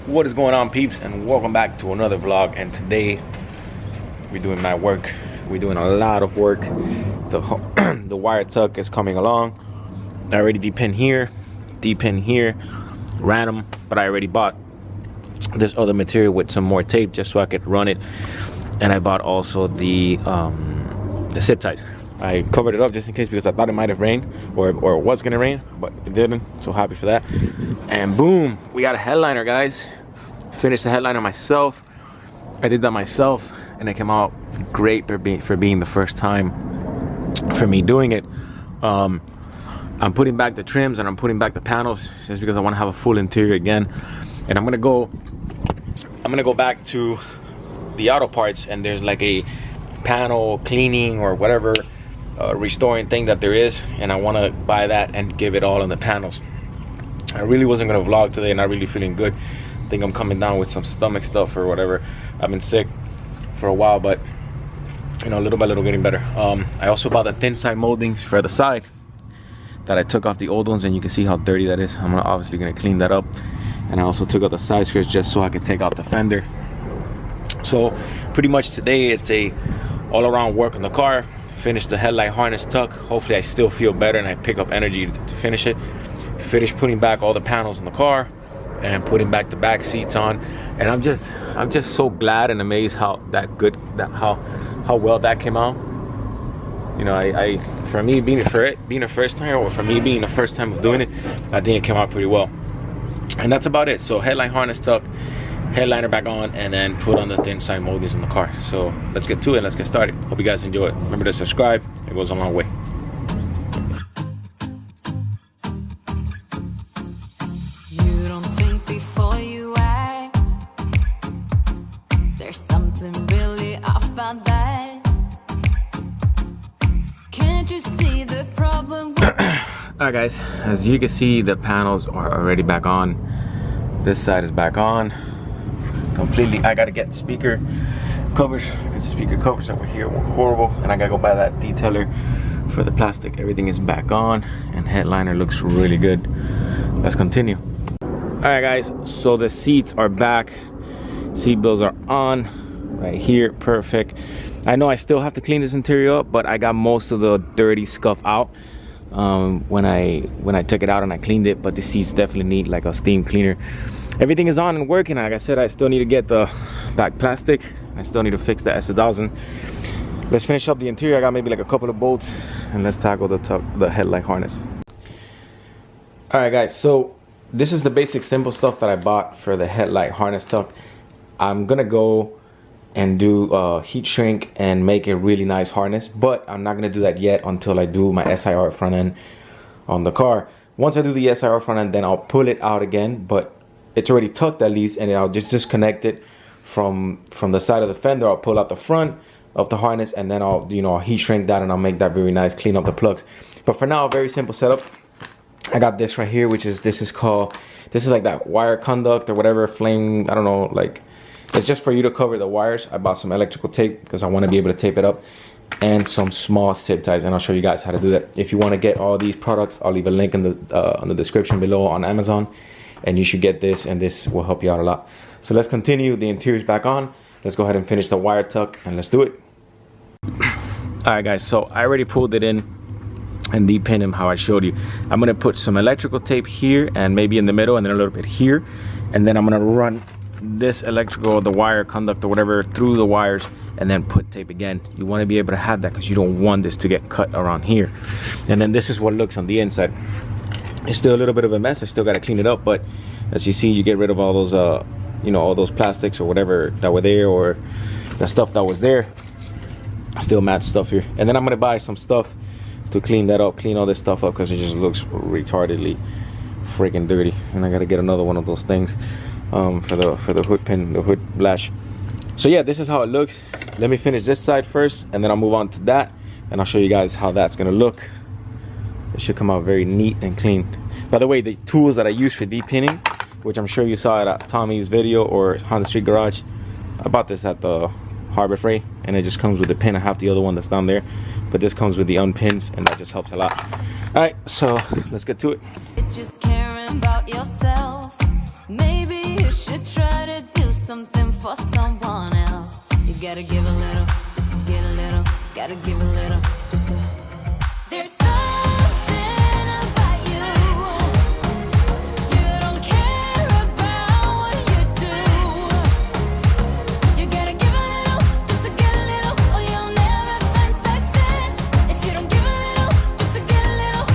What is going on, peeps, and welcome back to another vlog. And today we're doing my work. We're doing a lot of work. The wire tuck is coming along. I already deep-pin here, random, but I already bought this other material with some more tape just so I could run it. And I bought also the zip ties. I covered it up just in case because I thought it might have rained or it was gonna rain, but it didn't. So happy for that. And boom, we got a headliner, guys. Finished the headliner myself. I did that myself and it came out great for being the first time for me doing it. I'm putting back the trims and I'm putting back the panels just because I want to have a full interior again. And I'm gonna go back to the auto parts, and there's like a panel cleaning or whatever restoring thing that there is, and I want to buy that and give it all on the panels. I really wasn't gonna vlog today, not really feeling good. I think I'm coming down with some stomach stuff or whatever. I've been sick for a while, but you know, little by little getting better. I also bought the thin side moldings for the side that I took off the old ones, and you can see how dirty that is. I'm obviously gonna clean that up. And I also took out the side skirts just so I could take out the fender. So pretty much today it's a all-around work on the car. Finish the headlight harness tuck. Hopefully I still feel better and I pick up energy to finish it. Finish putting back all the panels in the car and putting back the back seats on. And I'm just so glad and amazed how well that came out. You know, for me being a first time, or for me being the first time of doing it, I think it came out pretty well. And that's about it. So headlight harness tuck, headliner back on, and then put on the thin side moldings in the car. So let's get to it. Let's get started. Hope you guys enjoy it. Remember to subscribe. It goes a long way. You don't think before you act. There's something really off about that. Can't you see the problem? Alright guys, as you can see, the panels are already back on. This side is back on completely. I gotta get speaker covers. Speaker covers over here were horrible, and I gotta go buy that detailer for the plastic. Everything is back on, and headliner looks really good. Let's continue. Alright guys, so the seats are back. Seat belts are on right here, perfect. I know I still have to clean this interior up, but I got most of the dirty scuff out when I took it out and I cleaned it, but the seats definitely need like a steam cleaner. Everything is on and working. Like I said, I still need to get the back plastic. I still need to fix the S1000. Let's finish up the interior. I got maybe like a couple of bolts, and let's tackle the headlight harness. All right guys, so this is the basic simple stuff that I bought for the headlight harness tuck. I'm gonna go and do heat shrink and make a really nice harness, but I'm not gonna do that yet until I do my SIR front end on the car. Once I do the SIR front end, then I'll pull it out again, but it's already tucked at least, and then I'll just disconnect it from the side of the fender. I'll pull out the front of the harness, and then I'll heat shrink that, and I'll make that very nice, clean up the plugs. But for now, a very simple setup. I got this right here, which is this is like that wire conduct or whatever, flame, I don't know, like it's just for you to cover the wires. I bought some electrical tape because I want to be able to tape it up, and some small zip ties, and I'll show you guys how to do that. If you want to get all these products, I'll leave a link in the description below on Amazon, and you should get this, and this will help you out a lot. So let's continue. The interior's back on. Let's go ahead and finish the wire tuck, and let's do it. All right guys, so I already pulled it in and deep-pin him how I showed you. I'm gonna put some electrical tape here and maybe in the middle, and then a little bit here, and then I'm gonna run this electrical, the wire conduct or whatever, through the wires, and then put tape again. You want to be able to have that because you don't want this to get cut around here. And then this is what it looks on the inside. It's still a little bit of a mess. I still got to clean it up, but as you see, you get rid of all those all those plastics or whatever that were there, or the stuff that was there. Still matte stuff here. And then I'm gonna buy some stuff to clean that up, clean all this stuff up, because it just looks retardedly freaking dirty. And I gotta get another one of those things for the hood pin, the hood lash. So yeah, this is how it looks. Let me finish this side first, and then I'll move on to that, and I'll show you guys how that's gonna look. It should come out very neat and clean. By the way, the tools that I use for deep pinning, which I'm sure you saw it at Tommy's video or Honda Street Garage, I bought this at the Harbor Freight, and it just comes with the pin. I have the other one that's down there, but this comes with the unpins, and that just helps a lot. All right, so let's get to it. Just caring about yourself. Maybe you should try to do something for someone else. You gotta give a little, just to get a little. Gotta give a little, just to. There's something about you. You don't care about what you do. You gotta give a little, just to get a little, or you'll never find success. If you don't give a little, just to get a little,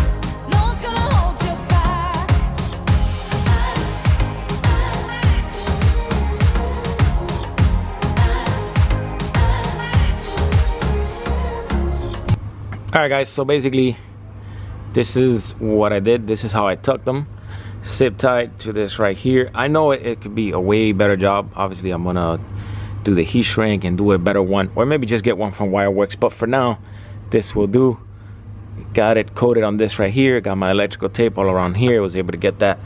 no one's gonna hold you back. Alright guys, so basically this is what I did. This is how I tucked them. Zip tied to this right here. I know it could be a way better job. Obviously I'm gonna do the heat shrink and do a better one, or maybe just get one from Wireworks, but for now this will do. Got it coated on this right here. Got my electrical tape all around here. Was able to get that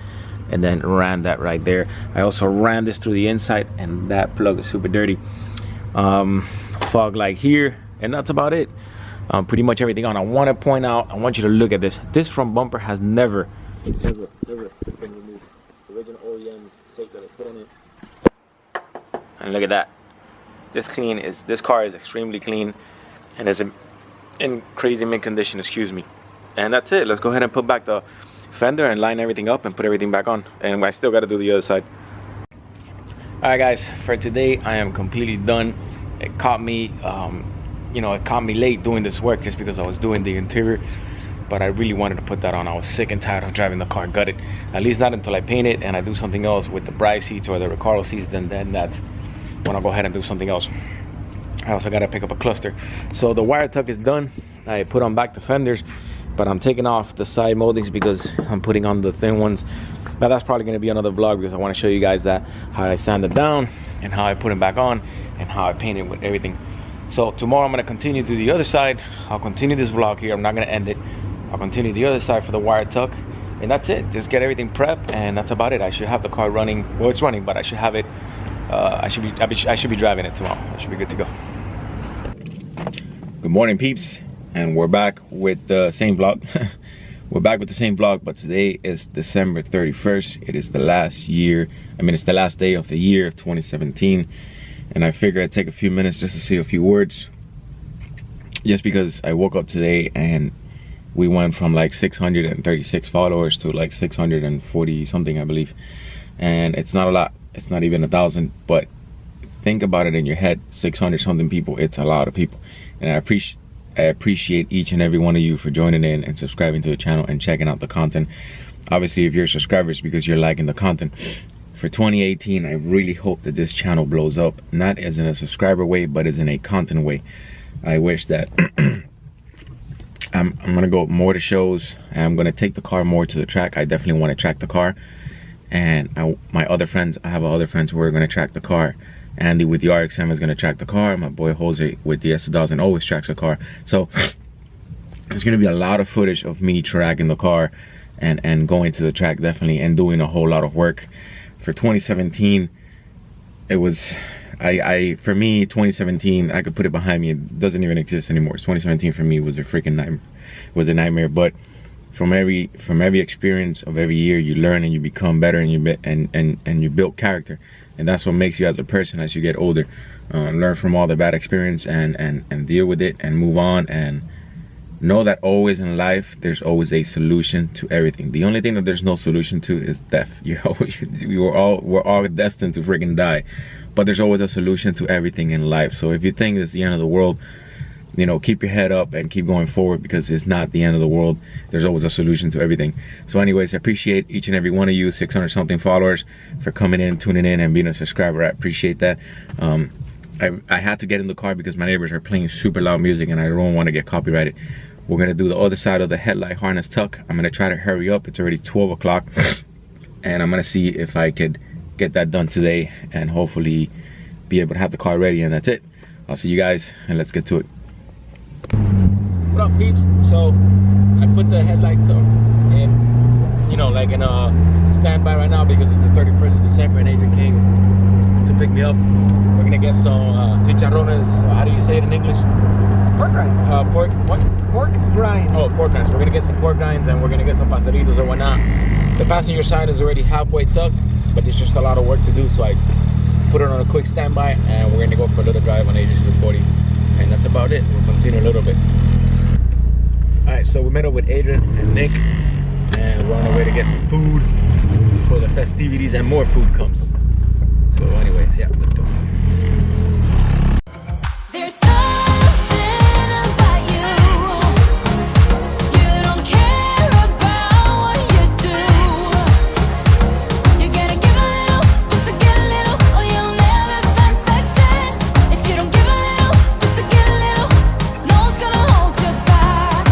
and then ran that right there. I also ran this through the inside, and that plug is super dirty. Fog light here, and that's about it. Pretty much everything on. I want to point out, I want you to look at this. This front bumper has never been removed. The original OEM tape that I put on it. And look at that. This car is extremely clean and is in crazy mint condition, excuse me. And that's it. Let's go ahead and put back the fender and line everything up and put everything back on. And I still got to do the other side. Alright guys, for today I am completely done. It caught me it caught me late doing this work just because I was doing the interior, but I really wanted to put that on. I was sick and tired of driving the car gutted. At least not until I paint it and I do something else with the Bride seats or the Recaro seats, then that's when I'll go ahead and do something else. I also got to pick up a cluster. So the wire tuck is done. I put on back the fenders, but I'm taking off the side moldings because I'm putting on the thin ones. But that's probably going to be another vlog because I want to show you guys that how I sand it down and how I put them back on and how I paint it with everything. So tomorrow I'm going to continue to the other side. I'll continue this vlog here. I'm not going to end it. I'll continue the other side for the wire tuck, and that's it. Just get everything prepped, and that's about it. I should have the car running. Well, it's running, but I should have it. I should be driving it tomorrow. I should be good to go. Good morning, peeps, and we're back with the same vlog. We're back with the same vlog, but today is December 31st. It is the last year. It's the last day of the year of 2017. And I figured I'd take a few minutes just to say a few words. Just because I woke up today and we went from like 636 followers to like 640 something, I believe. And it's not a lot. It's not even 1,000. But think about it in your head. 600 something people. It's a lot of people. And I appreciate each and every one of you for joining in and subscribing to the channel and checking out the content. Obviously, if you're subscribers, because you're liking the content. For 2018, I really hope that this channel blows up, not as in a subscriber way, but as in a content way. I wish that I'm gonna go more to shows. I'm gonna take the car more to the track. I definitely want to track the car, and I have other friends who are gonna track the car. Andy with the RXM is gonna track the car. My boy Jose with the S2000 always tracks the car. So there's gonna be a lot of footage of me tracking the car and going to the track, definitely, and doing a whole lot of work. For 2017, it was, for me, 2017, I could put it behind me. It doesn't even exist anymore. 2017 for me was a freaking nightmare. Nightmare. But from every experience of every year, you learn and you become better, and you build character, and that's what makes you as a person as you get older. Learn from all the bad experience and deal with it and move on, and know that always in life there's always a solution to everything. The only thing that there's no solution to is death. We're all destined to freaking die, but there's always a solution to everything in life. So if you think it's the end of the world, keep your head up and keep going forward, because it's not the end of the world. There's always a solution to everything. So anyways, I appreciate each and every one of you 600 something followers for coming in, tuning in, and being a subscriber. I appreciate that. I had to get in the car because my neighbors are playing super loud music and I don't want to get copyrighted. We're gonna do the other side of the headlight harness tuck. I'm gonna try to hurry up. It's already 12 o'clock and I'm gonna see if I could get that done today and hopefully be able to have the car ready, and that's it. I'll see you guys and let's get to it. What up, peeps? So I put the headlight tuck in, like in a standby right now because it's the 31st of December and Adrian came to pick me up. We're gonna get some chicharrones. How do you say it in English? Pork rinds. Pork rinds. Oh, pork rinds. We're gonna get some pork rinds and we're gonna get some pasteritos or whatnot. The passenger side is already halfway tucked. but there's just a lot of work to do, so I put it on a quick standby, and we're gonna go for a little drive on Aegis 240, and that's about it. We'll continue a little bit. All right, so we met up with Adrian and Nick, and we're on our way to get some food before the festivities and more food comes. So anyways, yeah, let's go. There's something about you. You don't care about what you do. You gotta give a little just to get a little, or you'll never find success. If you don't give a little just to get a little, no one's gonna hold you back.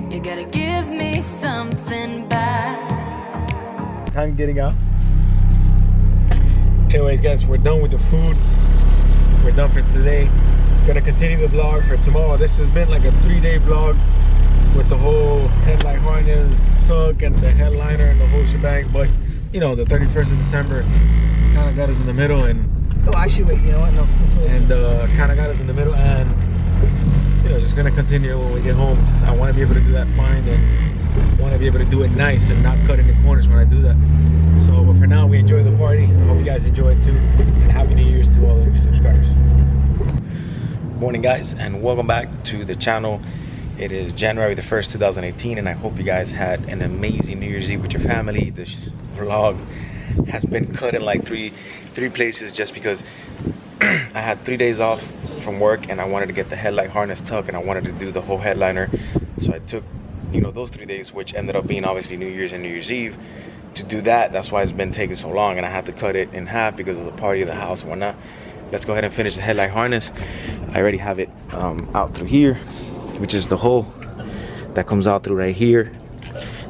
You gotta give me something back. Time getting out. Anyways, guys, we're done with the food. We're done for today. Gonna continue the vlog for tomorrow. This has been like a 3-day vlog with the whole headlight harness, tug, and the headliner and the whole shebang. But you know, the 31st of December kind of got us in the middle, and Oh, actually, wait, you know what? No. kind of got us in the middle, and you know, just gonna continue when we get home. I want to be able to do that fine, and want to be able to do it nice and not cut any corners when I do that. So, but for now, we enjoy the party. I hope you guys enjoy it too, and Happy New Year's to all the new subscribers. Morning, guys, and welcome back to the channel. It is January the 1st, 2018, and I hope you guys had an amazing New Year's Eve with your family. This vlog has been cut in like three places just because I had 3 days off from work, and I wanted to get the headlight harness tuck, and I wanted to do the whole headliner. So I took, you know, those 3 days, which ended up being obviously New Year's and New Year's Eve, to do that. That's why it's been taking so long, and I had to cut it in half because of the party of the house and whatnot. Let's go ahead and finish the headlight harness. I already have it out through here, which is the hole that comes out through right here.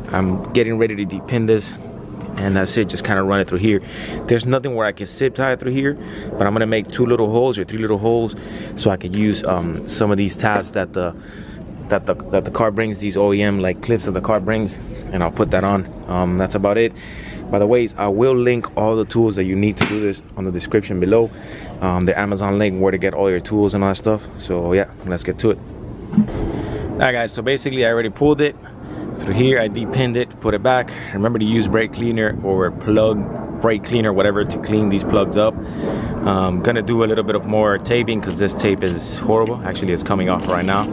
I'm getting ready to depin this, and that's it. Just kind of run it through here. There's nothing where I can zip tie it through here, but I'm gonna make 2 little holes or 3 little holes so I can use some of these tabs that the car brings, these OEM like clips that the car brings, and I'll put that on. That's about it. By the way, I will link all the tools that you need to do this on the description below. The Amazon link where to get all your tools and all that stuff. So yeah, let's get to it. Alright, guys, so basically I already pulled it through here. I depinned it, put it back. Remember to use brake cleaner or brake cleaner, whatever, to clean these plugs up. Gonna do a little bit of more taping because this tape is horrible. Actually, it's coming off right now,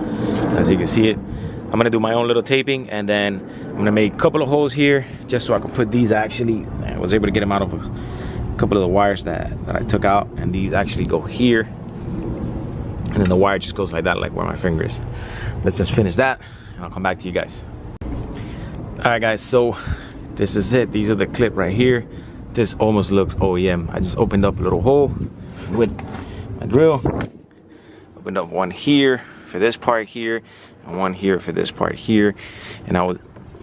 as you can see it. I'm gonna do my own little taping, and then I'm gonna make a couple of holes here just so I can put these. Actually, I was able to get them out of a couple of the wires that I took out, and these actually go here, and then the wire just goes like that, like where my finger is. Let's just finish that, and I'll come back to you guys. All right, guys, so this is it. These are the clip right here. This almost looks OEM. I just opened up a little hole with my drill. Opened up one here for this part here, and one here for this part here. And I was,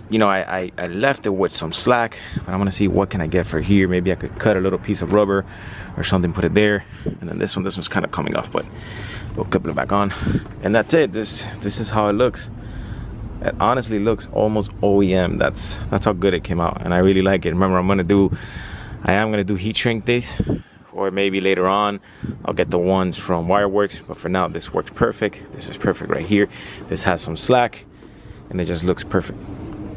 you know, I left it with some slack, but I'm gonna see what can I get for here. Maybe I could cut a little piece of rubber or something, put it there. And then this one's kind of coming off, but we'll clip it back on. And that's it. This is how it looks. It honestly looks almost OEM. That's how good it came out, and I really like it. Remember, I am gonna do heat shrink this, or maybe later on I'll get the ones from Wireworks, but for now this works perfect. This is perfect right here. This has some slack, and it just looks perfect.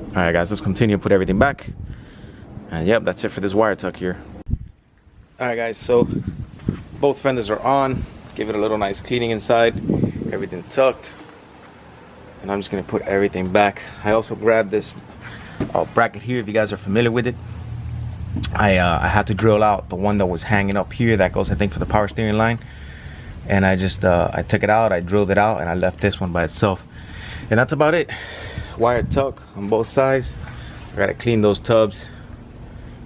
All right, guys, let's continue to put everything back. And yep, that's it for this wire tuck here. All right, guys, so both fenders are on. Give it a little nice cleaning inside. Everything tucked. And I'm just gonna put everything back. I also grabbed this bracket here, if you guys are familiar with it. I had to drill out the one that was hanging up here that goes, I think, for the power steering line. And I just I took it out, I drilled it out, and I left this one by itself. And that's about it. Wire tuck on both sides. I gotta clean those tubs,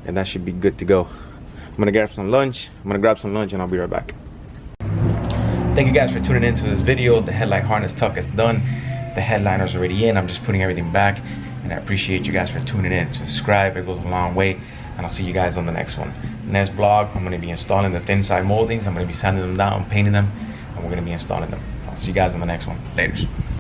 and that should be good to go. I'm gonna grab some lunch. and I'll be right back. Thank you guys for tuning into this video. The headlight harness tuck is done. The headliner's already in. I'm just putting everything back, and I appreciate you guys for tuning in. Subscribe, it goes a long way, and I'll see you guys on the next one. Next vlog, I'm going to be installing the thin side moldings. I'm going to be sanding them down, painting them, and and we're gonna be installing them. I'll see you guys in the next one. Laters.